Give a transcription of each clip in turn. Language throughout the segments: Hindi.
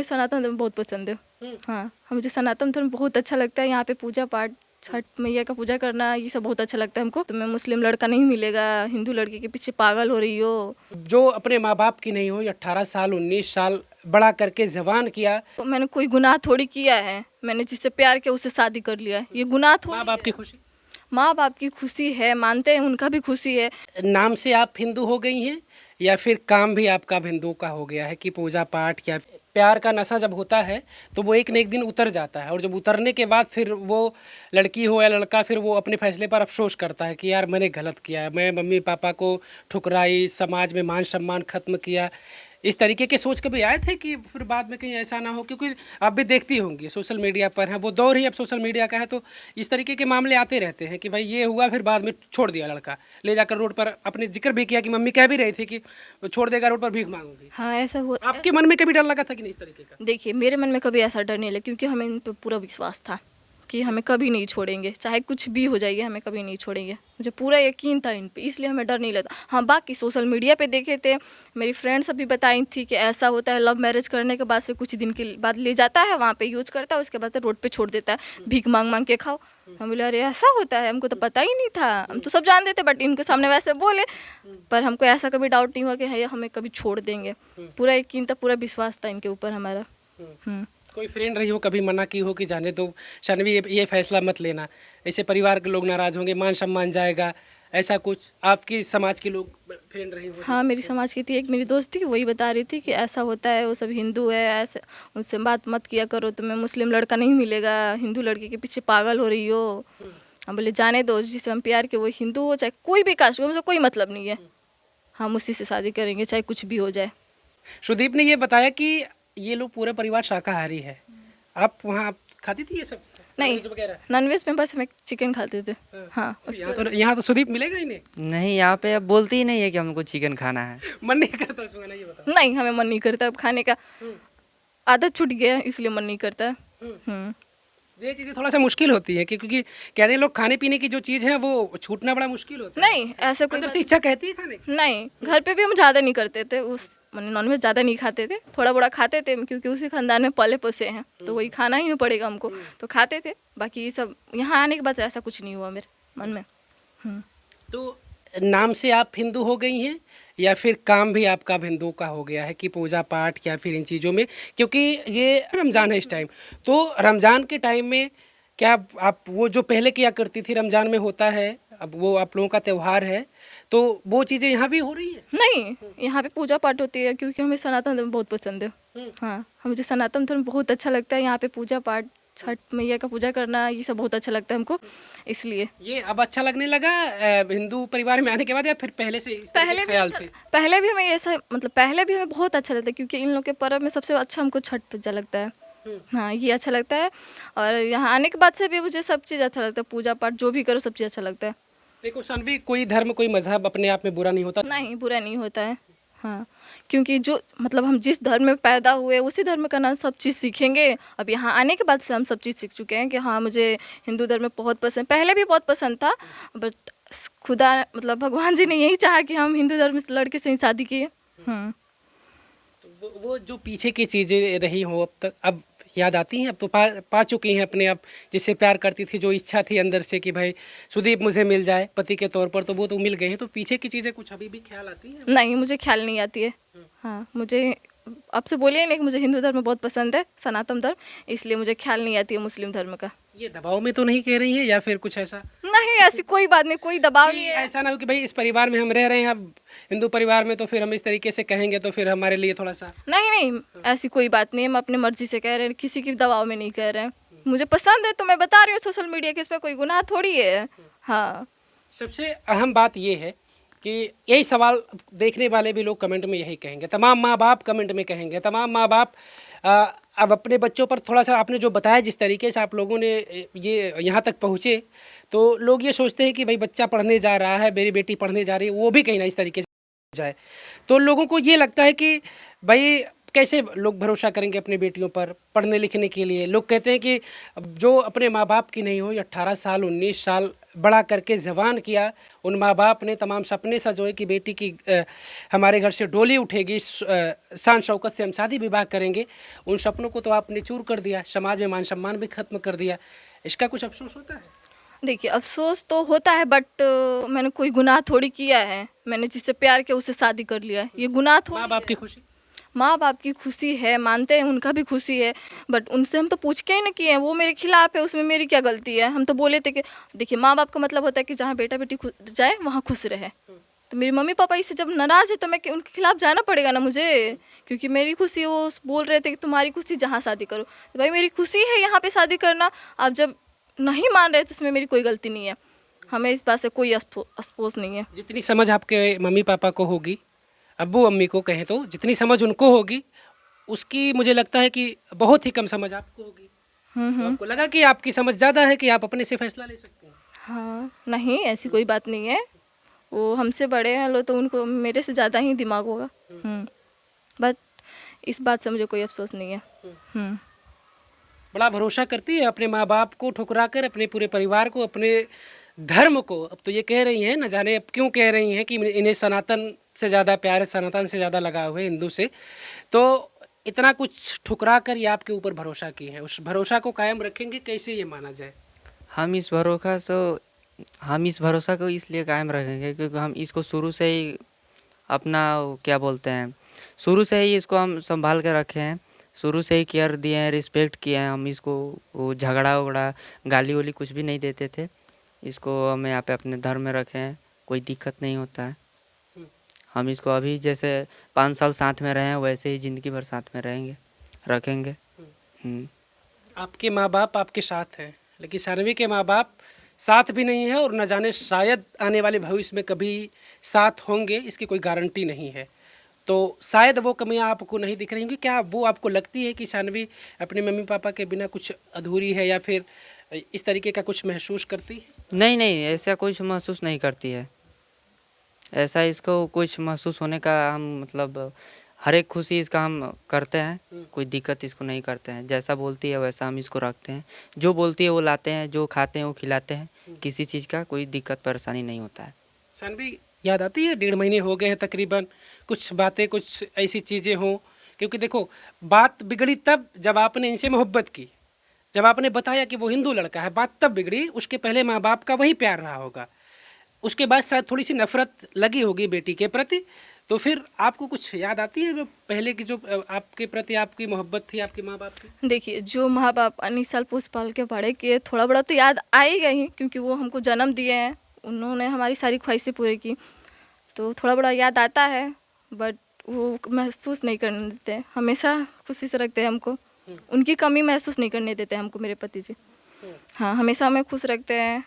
सनातन धर्म बहुत पसंद है। हाँ, मुझे सनातन धर्म बहुत अच्छा लगता है। यहाँ पे पूजा पाठ, छठ मैया का पूजा करना, ये सब बहुत अच्छा लगता है हमको। तुम्हें मुस्लिम लड़का नहीं मिलेगा, हिंदू लड़के के पीछे पागल हो रही हो। जो अपने माँ बाप की नहीं हो, 18 साल 19 साल बड़ा करके जवान किया। तो मैंने कोई गुनाह थोड़ी किया है, मैंने जिससे प्यार किया उससे शादी कर लिया है, ये गुनाह थोड़ी। माँ बाप की खुशी, माँ बाप की खुशी है, मानते हैं, उनका भी खुशी है। नाम से आप हिंदू हो गई हैं या फिर काम भी आपका हिंदू का हो गया है कि पूजा पाठ या प्यार का नशा जब होता है तो वो एक न एक दिन उतर जाता है, और जब उतरने के बाद फिर वो लड़की हो या लड़का फिर वो अपने फैसले पर अफसोस करता है कि यार मैंने गलत किया है, मैं मम्मी पापा को ठुकराई, समाज में मान सम्मान खत्म किया। इस तरीके के सोच कभी आए थे कि फिर बाद में कहीं ऐसा ना हो? क्योंकि आप भी देखती होंगी सोशल मीडिया पर है, वो दौर ही अब सोशल मीडिया का है, तो इस तरीके के मामले आते रहते हैं कि भाई ये हुआ, फिर बाद में छोड़ दिया लड़का, ले जाकर रोड पर। अपने जिक्र भी किया कि मम्मी कह भी रही थी कि छोड़ देगा, रोड पर भीख मांगूंगी। हाँ, ऐसा हुआ। आपके मन में कभी डर लगा था कि नहीं इस तरीके का? देखिए, मेरे मन में कभी ऐसा डर नहीं लगा, क्योंकि हमें इन पर पूरा विश्वास था कि हमें कभी नहीं छोड़ेंगे, चाहे कुछ भी हो जाएगी, हमें कभी नहीं छोड़ेंगे। मुझे पूरा यकीन था इन पे, इसलिए हमें डर नहीं लगता। हाँ, बाकी सोशल मीडिया पे देखे थे, मेरी फ्रेंड्स अभी बताई थी कि ऐसा होता है, लव मैरिज करने के बाद से कुछ दिन के बाद ले जाता है, वहाँ पे यूज करता है, उसके बाद रोड पे छोड़ देता है, भीख मांग मांग के खाओ। हम बोले अरे ऐसा होता है, हमको तो पता ही नहीं था, हम तो सब जानते थे, बट इनके सामने वैसे बोले। पर हमको ऐसा कभी डाउट नहीं हुआ कि हाँ, हमें कभी छोड़ देंगे। पूरा यकीन था, पूरा विश्वास था इनके ऊपर हमारा। कोई फ्रेंड रही हो कभी मना की हो कि जाने दो शानवी, ये फैसला मत लेना, ऐसे परिवार के लोग नाराज होंगे, मान सम्मान जाएगा, ऐसा कुछ आपकी समाज के लोग फ्रेंड रही हो? हाँ, मेरी समाज की थी, एक मेरी दोस्त थी, वही बता रही थी कि ऐसा होता है, वो सब हिंदू है, ऐसे उनसे बात मत किया करो, तुम्हें मुस्लिम लड़का नहीं मिलेगा, हिंदू लड़के के पीछे पागल हो रही हो। हम बोले जाने दो, जिससे हम प्यार के वो हिंदू हो चाहे कोई भी कास्ट हो, मुझे कोई मतलब नहीं है, हम उसी से शादी करेंगे चाहे कुछ भी हो जाए। सुदीप ने ये बताया कि ये लोग पूरा परिवार शाकाहारी है। आप वहाँ आप खाती थी ये सब नहीं, नॉनवेज वगैरह? नॉनवेज में बस हम चिकन खाते थे। हाँ, यहाँ तो सुदीप मिलेगा ही नहीं। नहीं, यहाँ पे अब बोलती ही नहीं है कि हमको चिकन खाना है। मन नहीं करता उसमें खाना, ये बताओ। नहीं, हमें मन नहीं करता अब खाने का, आदत छूट गया इसलिए मन नहीं करता। ये चीज़ें थोड़ा सा मुश्किल होती है क्योंकि कहते हैं लोग खाने पीने की जो चीज़ है वो छूटना बड़ा मुश्किल होता है। नहीं, ऐसा कोई अंदर से इच्छा कहती है खाने की। नहीं, घर पे भी हम ज़्यादा नहीं करते थे, उस मैंने नॉनवेज ज़्यादा नहीं खाते थे, थोड़ा बड़ा खाते थे, क्योंकि उसी खानदान में पले पोसे हैं, तो वही खाना ही पड़ेगा हमको, तो खाते थे। बाकी ये सब यहाँ आने के बाद ऐसा कुछ नहीं हुआ मेरे मन में। तो नाम से आप हिंदू हो गई हैं या फिर काम भी आपका हिंदू का हो गया है कि पूजा पाठ या फिर इन चीज़ों में? क्योंकि ये रमज़ान है इस टाइम, तो रमज़ान के टाइम में क्या आप वो जो पहले किया करती थी रमज़ान में होता है, अब वो आप लोगों का त्यौहार है, तो वो चीज़ें यहाँ भी हो रही है? नहीं, यहाँ पे पूजा पाठ होती है, क्योंकि हमें सनातन धर्म बहुत पसंद है। हाँ, मुझे सनातन धर्म बहुत अच्छा लगता है। यहाँ पे पूजा पाठ, छठ मैया का पूजा करना, ये सब बहुत अच्छा लगता है हमको, इसलिए। ये अब अच्छा लगने लगा हिंदू परिवार में आने के बाद, या फिर पहले से इस तरह के ख्याल थे? पहले भी हमें ऐसा, मतलब पहले भी हमें बहुत अच्छा लगता है, क्योंकि इन लोग के पर्व में सबसे अच्छा हमको छठ पूजा लगता है। हाँ, ये अच्छा लगता है, और यहाँ आने के बाद से भी मुझे सब चीज़ अच्छा लगता है, पूजा पाठ जो भी करो सब चीज़ अच्छा लगता है। देखो सानवी, कोई धर्म कोई मजहब अपने आप में बुरा नहीं होता। नहीं, बुरा नहीं होता है। हाँ, क्योंकि जो मतलब हम जिस धर्म में पैदा हुए उसी धर्म का ना सब चीज़ सीखेंगे। अब यहाँ आने के बाद से हम सब चीज़ सीख चुके हैं कि हाँ, मुझे हिंदू धर्म बहुत पसंद, पहले भी बहुत पसंद था, बट खुदा मतलब भगवान जी ने यही चाहा कि हम हिंदू धर्म से लड़के से ही शादी किए। तो वो जो पीछे की चीज़ें रही हो अब तक, अब याद आती हैं? अब तो पा चुकी हैं अपने आप, जिससे प्यार करती थी, जो इच्छा थी अंदर से कि भाई सुदीप मुझे मिल जाए पति के तौर पर, तो वो तो मिल गए हैं, तो पीछे की चीज़ें कुछ अभी भी ख्याल आती हैं? नहीं, मुझे ख्याल नहीं आती है। हाँ, मुझे आपसे बोलिए नहीं कि मुझे हिंदू धर्म बहुत पसंद है, सनातन धर्म, इसलिए मुझे ख्याल नहीं आती है मुस्लिम धर्म का। ये दबाव में तो नहीं कह रही है या फिर कुछ ऐसा? नहीं, ऐसी कोई बात नहीं, कोई दबाव नहीं है। ऐसा ना हो कि भाई इस परिवार में हम रह रहे हैं, अब हिंदू परिवार में, तो फिर हम इस तरीके से कहेंगे तो फिर हमारे लिए थोड़ा सा। नहीं नहीं, ऐसी कोई बात नहीं है, हम अपनी मर्जी से कह रहे हैं, किसी की दबाव में नहीं कह रहे हैं। मुझे पसंद है तो मैं बता रही हूँ सोशल मीडिया के, इसमें कोई गुनाह थोड़ी है। हाँ, सबसे अहम बात ये है कि यही सवाल देखने वाले भी लोग कमेंट में यही कहेंगे, तमाम माँ बाप कमेंट में कहेंगे, तमाम माँ बाप अब अपने बच्चों पर थोड़ा सा, आपने जो बताया जिस तरीके से आप लोगों ने ये यहाँ तक पहुँचे, तो लोग ये सोचते हैं कि भाई बच्चा पढ़ने जा रहा है, मेरी बेटी पढ़ने जा रही है, वो भी कहीं ना इस तरीके से हो जाए, तो लोगों को ये लगता है कि भाई कैसे लोग भरोसा करेंगे अपनी बेटियों पर पढ़ने लिखने के लिए। लोग कहते हैं कि जो अपने माँ बाप की नहीं हो, 18 साल 19 साल बड़ा करके जवान किया, उन माँ बाप ने तमाम सपने सजोए कि बेटी की हमारे घर से डोली उठेगी, शान शौकत से हम शादी विवाह करेंगे। उन सपनों को तो आपने चूर कर दिया, समाज में मान सम्मान भी खत्म कर दिया। इसका कुछ अफसोस होता है? देखिए, अफ़सोस तो होता है, बट मैंने कोई गुनाह थोड़ी किया है। मैंने जिससे प्यार किया उससे शादी कर लिया है, ये गुनाह थोड़ी माँ बाप है। की खुशी? माँ बाप की खुशी है, मानते हैं, उनका भी खुशी है, बट उनसे हम तो पूछ के ही नहीं किए हैं। वो मेरे खिलाफ है, उसमें मेरी क्या गलती है? हम तो बोले थे कि देखिए, माँ बाप का मतलब होता है कि जहाँ बेटा बेटी जाए वहाँ खुश रहे। तो मेरे मम्मी पापा इससे जब नाराज़ है तो मैं उनके खिलाफ जाना पड़ेगा ना मुझे, क्योंकि मेरी खुशी, वो बोल रहे थे कि तुम्हारी खुशी जहाँ शादी करो, तो भाई मेरी खुशी है यहाँ पे शादी करना। आप जब नहीं मान रहे तो उसमें मेरी कोई गलती नहीं है। हमें इस बात से कोई अफसोस नहीं है। जितनी समझ आपके मम्मी पापा को होगी, अब्बू अम्मी को कहें तो जितनी समझ उनको होगी, उसकी मुझे लगता है कि बहुत ही कम समझ आपको होगी। तो आपको लगा कि आपकी समझ ज़्यादा है कि आप अपने से फैसला ले सकते हैं? हाँ, नहीं, ऐसी कोई बात नहीं है। वो हमसे बड़े हैं, लो तो उनको मेरे से ज़्यादा ही दिमाग होगा। बट इस बात से मुझे कोई अफसोस नहीं है। बड़ा भरोसा करती है अपने माँ बाप को ठुकरा कर, अपने पूरे परिवार को, अपने धर्म को। अब तो ये कह रही हैं, न जाने अब क्यों कह रही हैं कि इन्हें सनातन से ज़्यादा प्यार है, सनातन से ज़्यादा लगाव है हिंदू से। तो इतना कुछ ठुकरा कर ये आपके ऊपर भरोसा की है, उस भरोसा को कायम रखेंगे, कैसे ये माना जाए? हम इस भरोसा को इसलिए कायम रखेंगे क्योंकि हम इसको शुरू से ही अपना क्या बोलते हैं, शुरू से ही इसको हम संभाल के रखे हैं, शुरू से ही केयर दिए हैं, रिस्पेक्ट किए हैं। हम इसको वो झगड़ा वगड़ा गाली वाली कुछ भी नहीं देते थे। इसको हम यहाँ पे अपने धर्म में रखे हैं, कोई दिक्कत नहीं होता है। हम इसको अभी जैसे 5 साल साथ में रहे हैं वैसे ही ज़िंदगी भर साथ में रहेंगे, रखेंगे। आपके माँ बाप आपके साथ हैं, लेकिन शानवी के माँ बाप साथ भी नहीं है, और न जाने शायद आने वाले भविष्य में कभी साथ होंगे, इसकी कोई गारंटी नहीं है। तो शायद वो कमियां आपको नहीं दिख रही होंगी। क्या वो आपको लगती है कि शानवी अपने मम्मी पापा के बिना कुछ अधूरी है, या फिर इस तरीके का कुछ महसूस करती है? नहीं नहीं, ऐसा कुछ महसूस नहीं करती है। ऐसा इसको कुछ महसूस होने का हम मतलब हर एक खुशी इसका हम करते हैं, कोई दिक्कत इसको नहीं करते हैं। जैसा बोलती है वैसा हम इसको रखते हैं, जो बोलती है वो लाते हैं, जो खाते हैं वो खिलाते हैं। किसी चीज़ का कोई दिक्कत परेशानी नहीं होता है। शानवी याद आती है, 1.5 महीने हो गए हैं तकरीबन, कुछ बातें, कुछ ऐसी चीज़ें हों? क्योंकि देखो, बात बिगड़ी तब जब आपने इनसे मोहब्बत की, जब आपने बताया कि वो हिंदू लड़का है, बात तब बिगड़ी। उसके पहले माँ बाप का वही प्यार रहा होगा, उसके बाद शायद थोड़ी सी नफरत लगी होगी बेटी के प्रति। तो फिर आपको कुछ याद आती है वो पहले की जो आपके प्रति आपकी मोहब्बत थी आपके माँ बाप की? देखिए, जो माँ बाप 19 साल पोस पाल के बड़े किए, थोड़ा बड़ा तो याद आएगा ही, क्योंकि वो हमको जन्म दिए हैं, उन्होंने हमारी सारी ख्वाहिशें पूरी की, तो थोड़ा बड़ा याद आता है। बट वो महसूस नहीं करने देते, हमेशा खुशी से रखते हैं हमको। उनकी कमी महसूस नहीं करने देते हमको, मेरे पति जी। हाँ, हमेशा हमें खुश रखते हैं।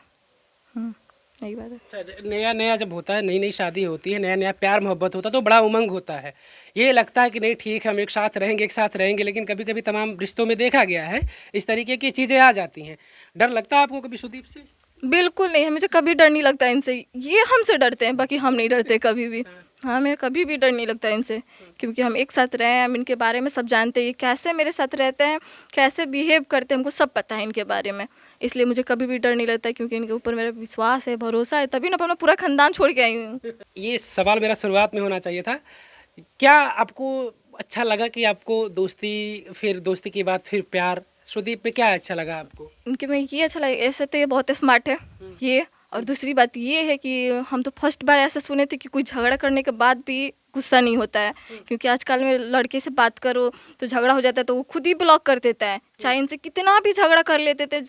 यही बात है। अच्छा, नया नया जब होता है, नई नई शादी होती है, नया नया प्यार मोहब्बत होता है, तो बड़ा उमंग होता है। ये लगता है कि नहीं ठीक है, हम एक साथ रहेंगे, एक साथ रहेंगे। लेकिन कभी कभी तमाम रिश्तों में देखा गया है इस तरीके की चीज़ें आ जाती हैं। डर लगता है आपको कभी सुदीप से? बिल्कुल नहीं, मुझे कभी डर नहीं लगता इनसे। ये हमसे डरते हैं, बाकी हम नहीं डरते कभी भी। हाँ, हमें कभी भी डर नहीं लगता इनसे, क्योंकि हम एक साथ रहे हैं, हम इनके बारे में सब जानते हैं। ये कैसे मेरे साथ रहते हैं, कैसे बिहेव करते हैं, हमको सब पता है इनके बारे में। इसलिए मुझे कभी भी डर नहीं लगता, क्योंकि इनके ऊपर मेरा विश्वास है, भरोसा है, तभी ना अपना पूरा खानदान छोड़ के आई हूँ। ये सवाल मेरा शुरुआत में होना चाहिए था। क्या आपको अच्छा लगा कि आपको दोस्ती, फिर दोस्ती के बाद फिर प्यार? सुदीप में क्या अच्छा लगा आपको? इनके में ये अच्छा लगा, ऐसे तो ये बहुत स्मार्ट है ये। और दूसरी बात ये है कि हम तो फर्स्ट बार ऐसे सुने थे कि कोई झगड़ा करने के बाद भी गुस्सा नहीं होता है, क्योंकि आजकल में लड़के से बात करो तो झगड़ा हो जाता है तो वो खुद ही ब्लॉक कर देता है, चाहे इनसे कितना भी झगड़ा कर लेते थे।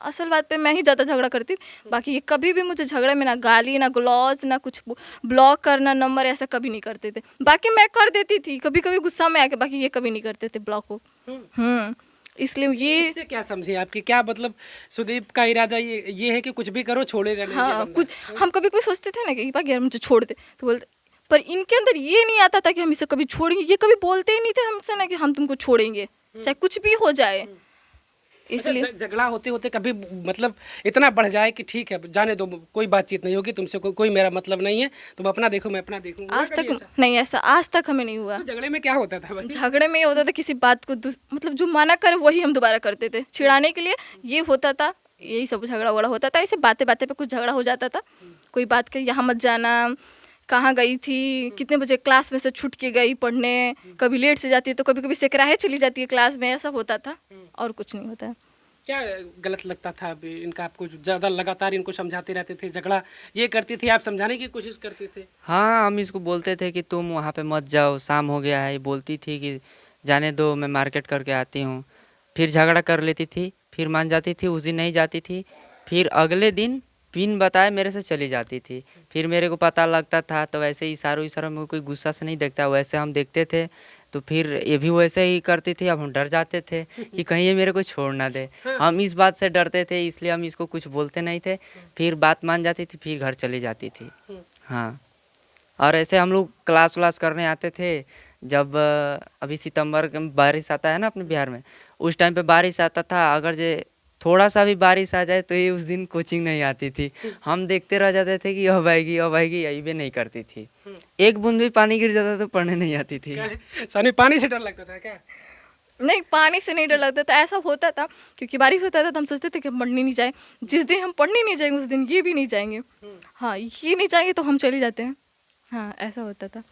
असल बात पे मैं ही ज़्यादा झगड़ा करती, बाकी ये कभी भी मुझे झगड़े में ना गाली, ना ग्लॉज, ना कुछ ब्लॉक करना, नंबर ऐसा कभी नहीं करते थे। बाकी मैं कर देती थी कभी कभी गुस्सा में आके, बाकी ये कभी नहीं करते थे ब्लॉक को। इसलिए ये इससे क्या समझे आपकी, क्या मतलब सुदीप का इरादा ये है कि कुछ भी करो छोड़ेगा नहीं? हाँ, कुछ हम कभी कोई सोचते थे ना कि भाग यार मुझे छोड़ दे, तो बोलते, पर इनके अंदर ये नहीं आता था कि हम इसे कभी छोड़ेंगे। ये कभी बोलते ही नहीं थे हमसे ना कि हम तुमको छोड़ेंगे, चाहे कुछ भी हो जाए। इसलिए झगड़ा होते होते कभी मतलब इतना बढ़ जाए कि ठीक है जाने दो, कोई बातचीत नहीं होगी तुमसे, कोई मेरा मतलब नहीं है, तुम अपना देखो मैं अपना देखूंगा? आज तक नहीं, ऐसा आज तक हमें नहीं हुआ। तो झगड़े में क्या होता था भाई? झगड़े में ये होता था किसी बात को मतलब जो माना करे वही हम दोबारा करते थे, चिढ़ाने के लिए ये होता था। यही सब झगड़ा वगड़ा होता था। ऐसे बातें बातें पे कुछ झगड़ा हो जाता था, कोई बात कही यहाँ मत जाना, कहाँ गई थी, कितने बजे क्लास में से छूट के गई पढ़ने, कभी लेट से जाती है तो कभी कभी सेकराहे चली जाती है क्लास में, ऐसा होता था और कुछ नहीं होता है। क्या गलत लगता था अभी इनका आपको, जो ज़्यादा लगातार इनको समझाते रहते थे, झगड़ा ये करती थी, आप समझाने की कोशिश करते थे? हाँ, हम इसको बोलते थे कि तुम वहाँ पे मत जाओ, शाम हो गया है। ये बोलती थी कि जाने दो, मैं मार्केट करके आती हूँ। फिर झगड़ा कर लेती थी, फिर मान जाती थी, उस दिन नहीं जाती थी। फिर अगले दिन बिन बताए मेरे से चली जाती थी। फिर मेरे को पता लगता था, तो वैसे इशारों इशारों में कोई गुस्सा से नहीं देखता, वैसे हम देखते थे। तो फिर ये भी वैसे ही करती थी। अब हम डर जाते थे कि कहीं ये मेरे को छोड़ ना दे। हम इस बात से डरते थे, इसलिए हम इसको कुछ बोलते नहीं थे। फिर बात मान जाती थी, फिर घर चली जाती थी। हाँ, और ऐसे हम लोग क्लास व्लास करने आते थे। जब अभी सितंबर में बारिश आता है ना अपने बिहार में, उस टाइम पे बारिश आता था। अगर जे थोड़ा सा भी बारिश आ जाए तो ये उस दिन कोचिंग नहीं आती थी। हम देखते रह जाते थे कि अब आएगी अब आएगी, यही भी नहीं करती थी। एक बूंद भी पानी गिर जाता तो पढ़ने नहीं आती थी। सनी, पानी से डर लगता था क्या? नहीं, पानी से नहीं डर लगता था, ऐसा होता था क्योंकि बारिश होता था तो हम सोचते थे कि हम पढ़ने नहीं जाए। जिस दिन हम पढ़ने नहीं जाएंगे उस दिन ये भी नहीं जाएंगे, हाँ ये नहीं जाएंगे तो हम चले जाते हैं। हाँ, ऐसा होता था।